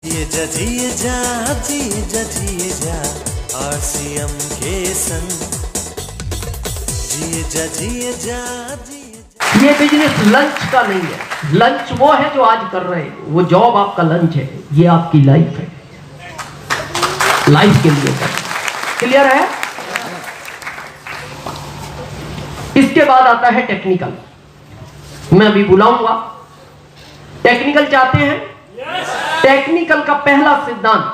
जिए जा RCM के संग जिए जा। ये बिजनेस लंच का नहीं है। लंच वो है जो आज कर रहे हैं, वो जॉब आपका लंच है, ये आपकी लाइफ है। लाइफ के लिए क्लियर है। इसके बाद आता है टेक्निकल। मैं अभी बुलाऊंगा। टेक्निकल चाहते हैं? टेक्निकल का पहला सिद्धांत,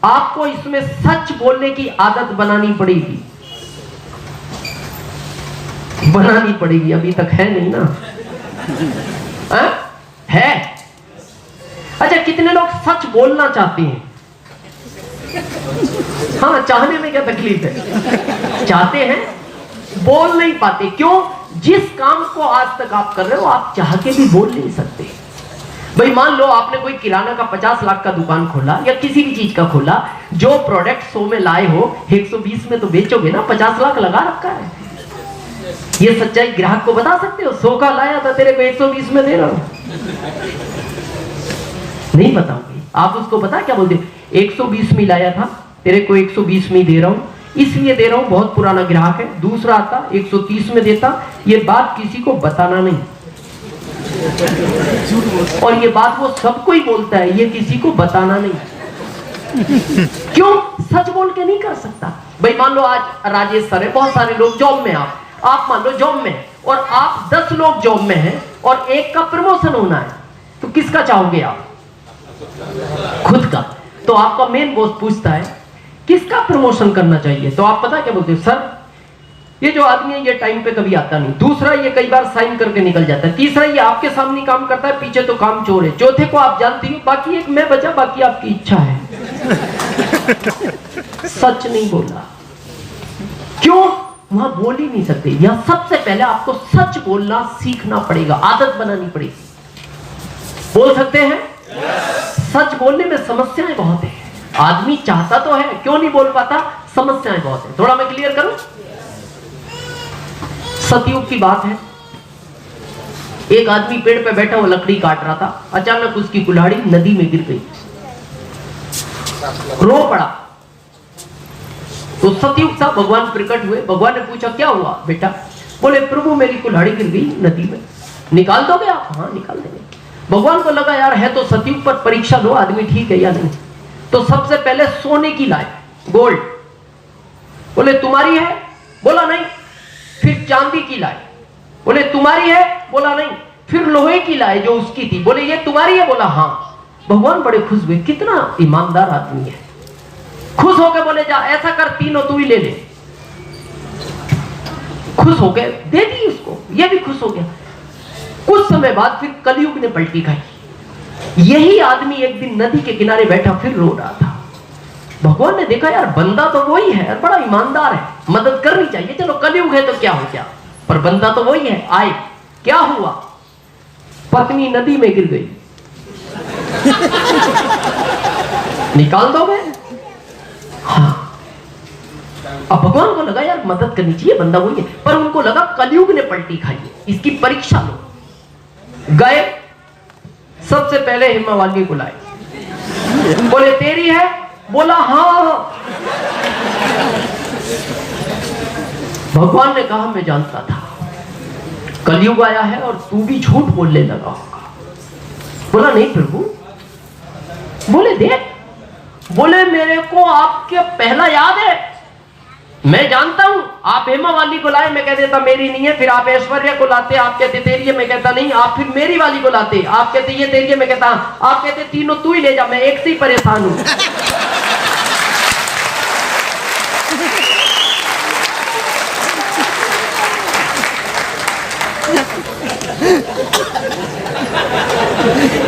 आपको इसमें सच बोलने की आदत बनानी पड़ेगी। बनानी पड़ेगी, अभी तक है नहीं ना। है? अच्छा, कितने लोग सच बोलना चाहते हैं? हाँ, चाहने में क्या तकलीफ है? चाहते हैं, बोल नहीं पाते। क्यों? जिस काम को आज तक आप कर रहे हो, आप चाह के भी बोल नहीं सकते। भाई मान लो आपने कोई किराना का 50 लाख का दुकान खोला या किसी भी चीज का खोला, जो प्रोडक्ट 100 में लाए हो 120 में तो बेचोगे ना, 50 लाख लगा रखा है। ये सच्चाई ग्राहक को बता सकते हो? 100 का लाया था, तेरे को 120 में दे रहा हूं। नहीं बताओगे आप। उसको बता क्या बोलते? 120 में लाया था, तेरे को 120 में दे रहा हूं, इसलिए दे रहा हूं, बहुत पुराना ग्राहक है। दूसरा आता 130 में देता। ये बात किसी को बताना नहीं, और ये बात वो सबको ही बोलता है, ये किसी को बताना नहीं। क्यों? सच बोल के नहीं कर सकता। भाई मान लो आज राजेश सर है, बहुत सारे लोग जॉब में, आप मान लो जॉब में, और आप 10 लोग जॉब में हैं और एक का प्रमोशन होना है, तो किसका चाहोगे आप? खुद का। तो आपका मेन बॉस पूछता है किसका प्रमोशन करना चाहिए, तो आप पता क्या बोलते हो? सर ये जो आदमी है ये टाइम पे कभी आता नहीं। दूसरा, ये कई बार साइन करके निकल जाता है। तीसरा, ये आपके सामने काम करता है, पीछे तो काम चोर है। चौथे को आप जानती हो, बाकी एक मैं बचा, बाकी आपकी इच्छा है। सच नहीं बोला। क्यों? वहां बोल ही नहीं सकते। यहां सबसे पहले आपको सच बोलना सीखना पड़ेगा, आदत बनानी पड़ेगी। बोल सकते हैं? सच बोलने में समस्याएं बहुत है। आदमी चाहता तो है, क्यों नहीं बोल पाता? समस्याएं बहुत है। थोड़ा मैं क्लियर करूं। सतयुग की बात है, एक आदमी पेड़ पे बैठा हुआ लकड़ी काट रहा था। अचानक उसकी कुल्हाड़ी नदी में गिर गई, रो पड़ा। तो सतयुग था, भगवान प्रकट हुए। भगवान ने पूछा क्या हुआ बेटा? बोले प्रभु मेरी कुल्हाड़ी गिर गई नदी में, निकाल दोगे आप? हाँ निकाल देंगे। भगवान को लगा यार है तो सतयुग पर परीक्षा लो, आदमी ठीक है या नहीं। तो सबसे पहले सोने की लाए, गोल्ड। बोले तुम्हारी है? बोला नहीं। फिर चांदी की लाए। बोले तुम्हारी है? बोला नहीं। फिर लोहे की लाए जो उसकी थी। बोले ये तुम्हारी है? बोला हाँ। भगवान बड़े खुश हुए, कितना ईमानदार आदमी है। खुश होकर बोले जा ऐसा कर, तीनों तू ही ले ले। खुश हो गए, दे दी उसको, ये भी खुश हो गया। कुछ समय बाद फिर कलयुग ने पलटी खाई। यही आदमी एक दिन नदी के किनारे बैठा फिर रो रहा था। भगवान ने देखा यार बंदा तो वही है, बड़ा ईमानदार है, मदद करनी चाहिए, चलो कलयुग है तो क्या हो गया, पर बंदा तो वही है। आए, क्या हुआ? पत्नी नदी में गिर गई। निकाल दोगे? हाँ। अब भगवान को लगा यार मदद करनी चाहिए, बंदा वही है, पर उनको लगा कलयुग ने पलटी खाई है, इसकी परीक्षा लो। गए, सबसे पहले हिम्मा वाली को लाए। बोले तेरी है? बोला हाँ। भगवान ने कहा मैं जानता था कलयुग आया है और तू भी झूठ बोलने लगा होगा। बोला नहीं प्रभु। बोले देख, बोले मेरे को आपके पहला याद है, मैं जानता हूं। आप हेमा वाली को लाए, मैं कह देता मेरी नहीं है। फिर आप ऐश्वर्या को लाते, आप कहते तेरी है, मैं कहता नहीं। आप फिर मेरी वाली को लाते, आप कहते ये तेरी है, मैं कहता आप कहते तीनों तू ही ले जा, मैं एक से ही परेशान हूं।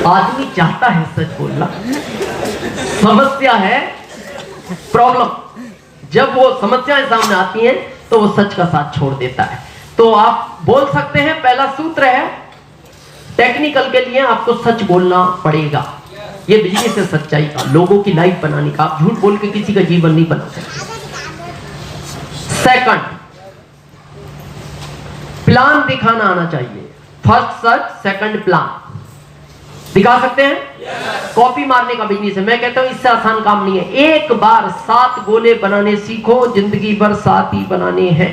आदमी चाहता है सच बोलना, समस्या है, प्रॉब्लम। जब वो समस्याएं सामने आती हैं तो वो सच का साथ छोड़ देता है। तो आप बोल सकते हैं, पहला सूत्र है टेक्निकल के लिए आपको सच बोलना पड़ेगा। ये बिजनेस है सच्चाई का, लोगों की लाइफ बनाने का। आप झूठ बोल के किसी का जीवन नहीं बना सकते। सेकंड, प्लान दिखाना आना चाहिए। First such, second plan. दिखा सकते हैं? कॉपी मारने का बिजनेस है। मैं कहता हूं इससे आसान काम नहीं है। एक बार 7 गोले बनाने सीखो, जिंदगी भर 7 ही बनाने हैं।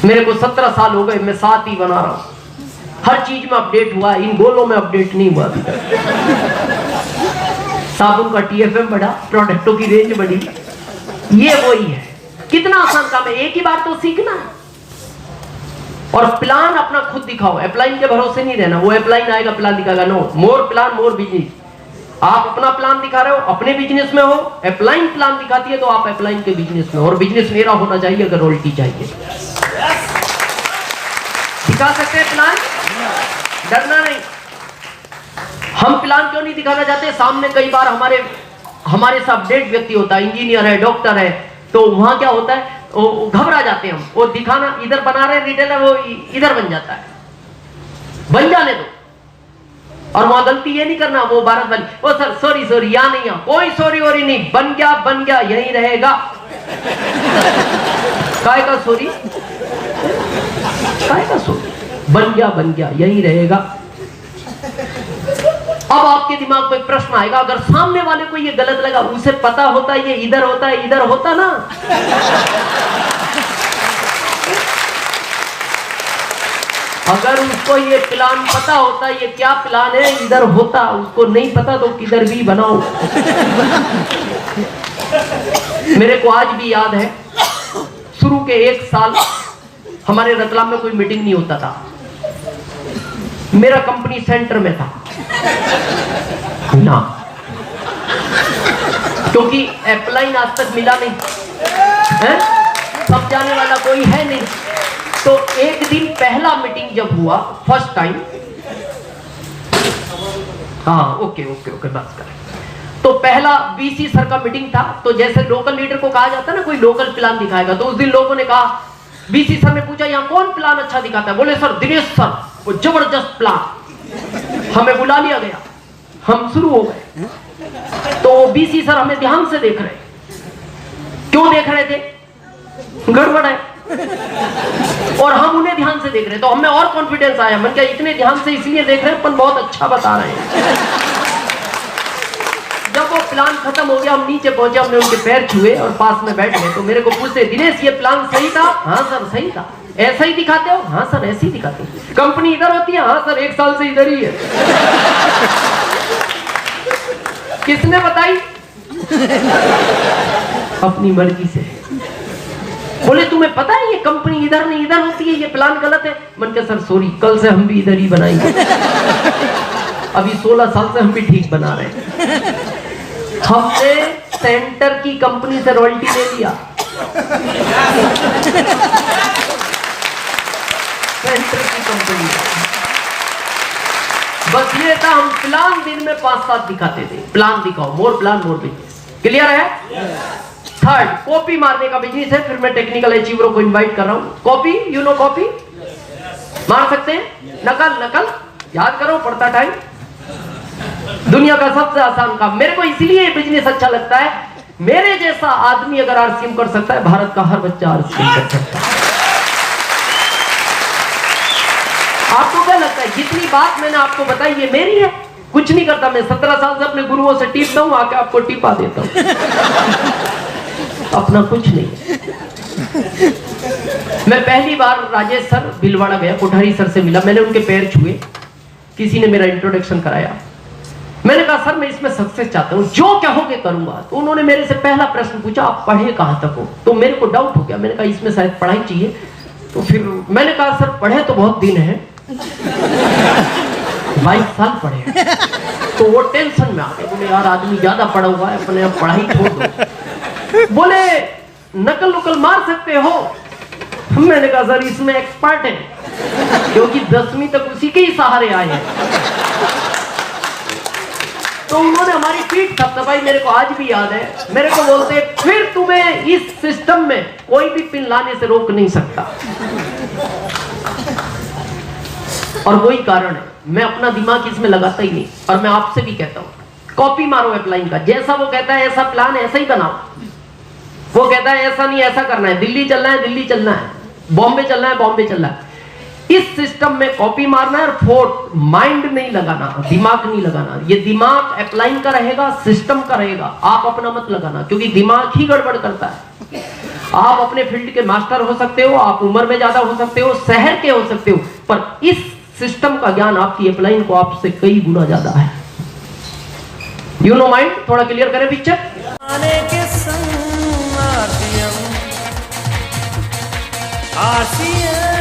मेरे को 17 साल हो गए, मैं 7 ही बना रहा हूं। हर चीज में अपडेट हुआ, इन गोलों में अपडेट नहीं हुआ। साबुन का TFM बढ़ा, प्रोडक्टों की रेंज बढ़ी, ये वही है। कितना आसान काम है, एक ही बार तो सीखना है। और प्लान अपना खुद दिखाओ, अपलाइन के भरोसे नहीं रहना। वो अपलाइन आएगा प्लान दिखाएगा, नो, मोर प्लान मोर बिजनेस। आप अपना प्लान दिखा रहे हो, अपने बिजनेस में हो, अपलाइन प्लान दिखाती है तो आप अपलाइन के बिजनेस में हो। और बिजनेस मेरा होना चाहिए अगर रॉयल्टी चाहिए। दिखा सकते हैं प्लान, डरना नहीं। हम प्लान क्यों नहीं दिखाना चाहते? सामने कई बार हमारे से अपडेट व्यक्ति होता है, इंजीनियर है, डॉक्टर है, तो वहां क्या होता है, वो घबरा जाते हैं। हम वो दिखाना, इधर बना रहे रिटेलर, वो इधर बन जाता है। बन जाने दो। और वहां गलती ये नहीं करना, वो भारत बन, ओ सर सॉरी सॉरी, या नहीं, या कोई सॉरी वोरी नहीं, बन गया यही रहेगा। काय का सॉरी, काय का सॉरी, बन गया यही रहेगा। अब आपके दिमाग में प्रश्न आएगा, अगर सामने वाले को ये गलत लगा, उसे पता होता ये इधर होता है, इधर होता ना। अगर उसको ये प्लान पता होता, ये क्या प्लान है, इधर होता, उसको नहीं पता तो किधर भी बनाओ। मेरे को आज भी याद है, शुरू के 1 साल हमारे रतलाम में कोई मीटिंग नहीं होता था। मेरा कंपनी सेंटर में था ना, क्योंकि अपलाइन आज तक मिला नहीं है, सब जाने वाला कोई है नहीं। तो एक दिन पहला मीटिंग जब हुआ, फर्स्ट टाइम, हाँ ओके बस कर। तो पहला VC सर का मीटिंग था। तो जैसे लोकल लीडर को कहा जाता है ना, कोई लोकल प्लान दिखाएगा, तो उस दिन लोगों ने कहा, VC सर ने पूछा यहाँ कौन प्लान अच्छा दिखाता है? बोले सर दिनेश सर, वो जबरदस्त प्लान। हमें बुला लिया गया, हम शुरू हो गए। तो VC सर हमें ध्यान से देख रहे। क्यों देख रहे थे? गड़बड़ है। और हम उन्हें ध्यान से देख रहे, तो हमें और कॉन्फिडेंस आया। मन क्या इतने ध्यान से इसलिए देख रहे हैं, अपन बहुत अच्छा बता रहे हैं। जब वो प्लान खत्म हो गया, हम नीचे पहुंचे, हमने उनके पैर छुए और पास में बैठ गए। तो मेरे को पूछते, दिनेश ये प्लान सही था? हाँ सर सही था। ऐसा ही दिखाते हो? हाँ सर ऐसे ही दिखाते। कंपनी इधर होती है? हाँ सर 1 साल से इधर ही है। किसने बताई? अपनी मर्जी से। बोले तुम्हें पता है ये कंपनी इधर नहीं इधर होती है, ये प्लान गलत है। मन के सर सॉरी, कल से हम भी इधर ही बनाएंगे। अभी 16 साल से हम भी ठीक बना रहे हैं। हमने सेंटर की कंपनी से रॉयल्टी ले लिया। सेंटर की कंपनी, बस ये था, हम प्लान दिन में 5-7 दिखाते थे। प्लान दिखाओ, मोर प्लान मोर बिजनेस। क्लियर है? थर्ड, कॉपी मारने का बिजनेस है। फिर मैं टेक्निकल अचीवरों को इनवाइट कर रहा हूं। कॉपी, यू नो कॉपी मार सकते हैं? नकल याद करो, पड़ता टाइम। दुनिया का सबसे आसान काम। मेरे को इसलिए बिजनेस अच्छा लगता है, मेरे जैसा आदमी अगर RCM कर सकता है, भारत का हर बच्चा RCM कर सकता है। आपको क्या लगता है जितनी बात मैंने आपको बताई ये मेरी है? कुछ नहीं करता मैं, 17 साल से अपने गुरुओं से टिपता हूं, आके आपको टिपा देता हूं। अपना कुछ नहीं। मैं पहली बार राजेश सर भिलवाड़ा गया, कोठारी सर से मिला, मैंने उनके पैर छुए, किसी ने मेरा इंट्रोडक्शन कराया। मैंने कहा सर मैं इसमें सक्सेस चाहता हूँ, जो कहोगे करूंगा। तो उन्होंने मेरे से पहला प्रश्न पूछा, आप पढ़े कहां तक हो? तो मेरे को डाउट हो गया, मैंने कहा इसमें शायद पढ़ाई चाहिए। तो फिर मैंने कहा सर पढ़े तो बहुत दिन है, 22 साल पढ़े। तो वो टेंशन में आ गए, बोले यार आदमी ज्यादा पढ़ा हुआ है, अपने आप पढ़ाई छोड़ दो। बोले नकल मार सकते हो? मैंने कहा सर इसमें एक्सपर्ट है, क्योंकि 10वीं तक उसी के ही सहारे आए हैं। तो उन्होंने हमारी पीठ थपथपाई, मेरे को आज भी याद है। मेरे को बोलते फिर तुम्हें इस सिस्टम में कोई भी पिन लाने से रोक नहीं सकता। और वही कारण है मैं अपना दिमाग इसमें लगाता ही नहीं। और मैं आपसे भी कहता हूं, कॉपी मारो अपलाइन का, जैसा वो कहता है ऐसा प्लान ऐसा ही बनाओ। वो कहता है ऐसा नहीं ऐसा करना है, दिल्ली चलना है दिल्ली चलना है, बॉम्बे चलना है बॉम्बे चलना है। इस सिस्टम में कॉपी मारना है और फोर्थ माइंड नहीं लगाना, दिमाग नहीं लगाना। ये दिमाग अप्लाइंग का रहेगा, सिस्टम का रहेगा, आप अपना मत लगाना, क्योंकि दिमाग ही गड़बड़ करता है। आप अपने फील्ड के मास्टर हो सकते हो, आप उम्र में ज्यादा हो सकते हो, शहर के हो सकते हो, पर इस सिस्टम का ज्ञान आपकी अपलाइन को आपसे कई गुना ज्यादा है। यू नो माइंड, थोड़ा क्लियर करें पिक्चर। आने के संग आरसीएम